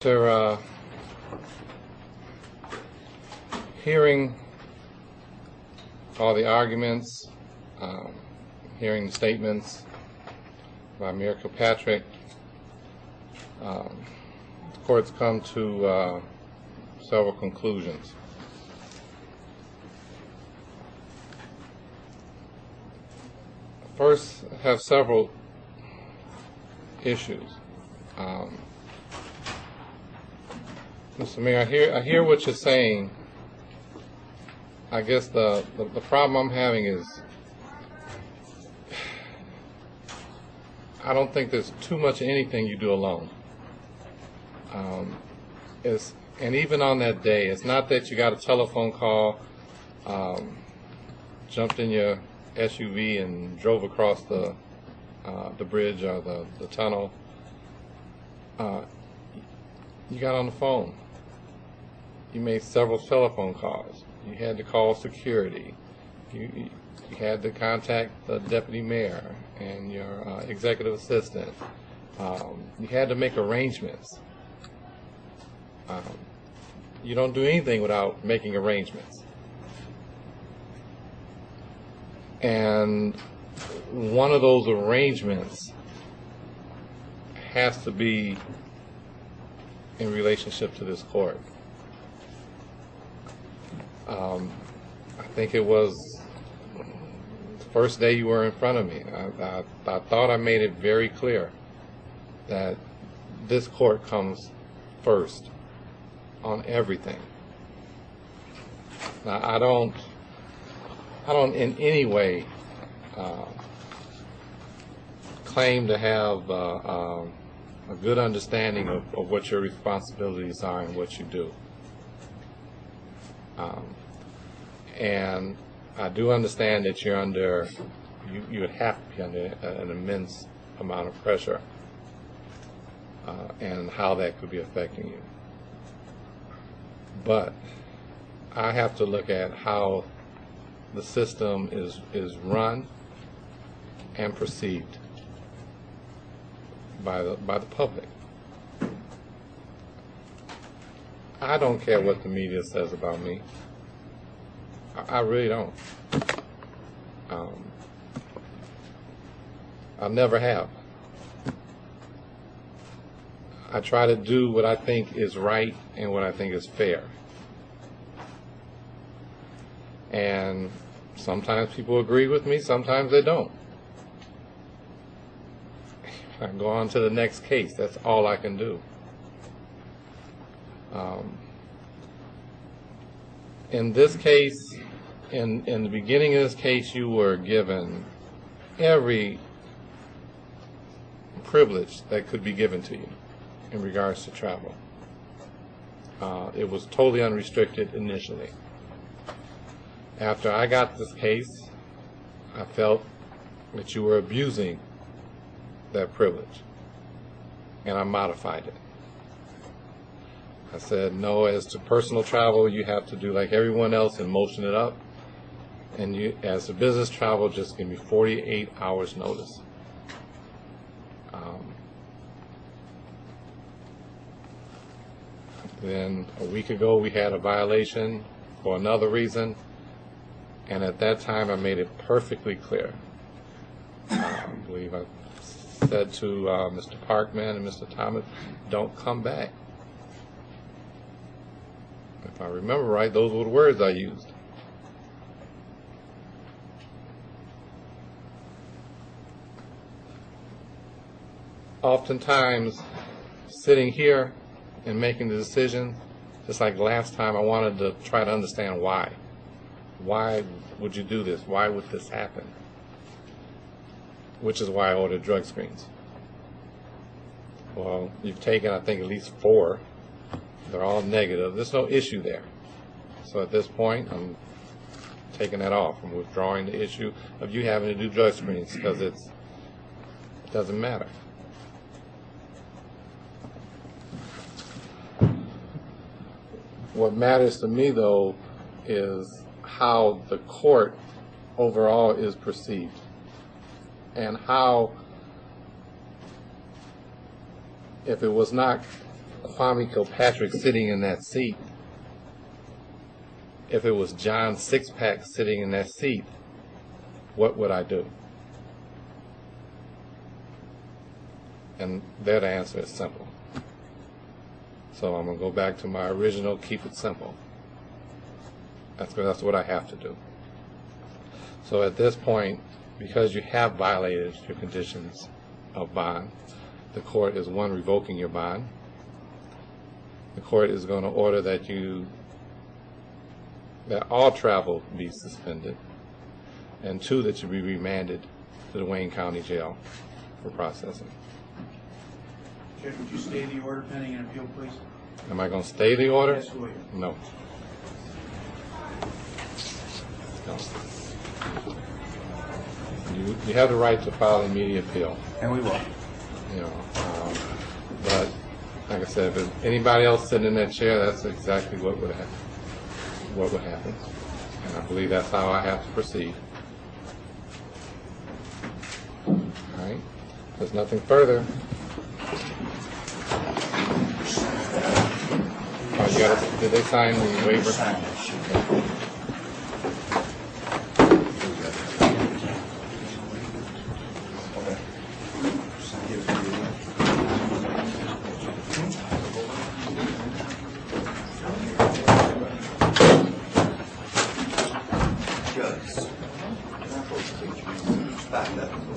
After hearing all the arguments, hearing the statements by Mayor Kilpatrick, the court's come to several conclusions. First, have several issues. Mr. Mayor, I hear what you're saying. I guess the problem I'm having is I don't think there's too much anything you do alone. And even on that day, it's not that you got a telephone call, jumped in your SUV and drove across the bridge or the tunnel. You got on the phone. You made several telephone calls. You had to call security. You had to contact the deputy mayor and your executive assistant. You had to make arrangements. You don't do anything without making arrangements. And one of those arrangements has to be in relationship to this court. I think it was the first day you were in front of me. I thought I made it very clear that this court comes first on everything. Now, I don't in any way claim to have a good understanding of what your responsibilities are and what you do. And I do understand that you're under, you would have to be under an immense amount of pressure and how that could be affecting you. But I have to look at how the system is run and perceived by the public. I don't care what the media says about me. I really don't. I never have. I try to do what I think is right and what I think is fair. And sometimes people agree with me, sometimes they don't. I go on to the next case. That's all I can do. In this case, in the beginning of this case, you were given every privilege that could be given to you in regards to travel. It was totally unrestricted initially. After I got this case, I felt that you were abusing that privilege, and I modified it. I said, no, as to personal travel, you have to do like everyone else and motion it up. And you, as to business travel, just give me 48 hours notice. Then a week ago, we had a violation for another reason. And at that time, I made it perfectly clear. I believe I said to Mr. Parkman and Mr. Thomas, don't come back. If I remember right, those were the words I used. Oftentimes, sitting here and making the decision, just like last time, I wanted to try to understand why. Why would you do this? Why would this happen? Which is why I ordered drug screens. Well, you've taken, I think, at least 4. They're all negative. There's no issue there. So at this point, I'm taking that off. I'm withdrawing the issue of you having to do drug screens because it doesn't matter. What matters to me, though, is how the court overall is perceived and how, if it was not Kwame Kilpatrick sitting in that seat, if it was John Sixpack sitting in that seat, what would I do? And there the answer is simple. So I'm going to go back to my original, keep it simple. That's what I have to do. So at this point, because you have violated your conditions of bond, the court is, one, revoking your bond. The court is going to order that all travel be suspended, and two, that you be remanded to the Wayne County Jail for processing. Judge, would you stay the order pending an appeal, please? Am I going to stay the order? Yes, will you? No. No. You have the right to file an immediate appeal. And we will. You know, but like I said, if anybody else sitting in that chair, that's exactly what would happen. What would happen, and I believe that's how I have to proceed. All right. There's nothing further. Oh, did they sign the waiver? Sign it.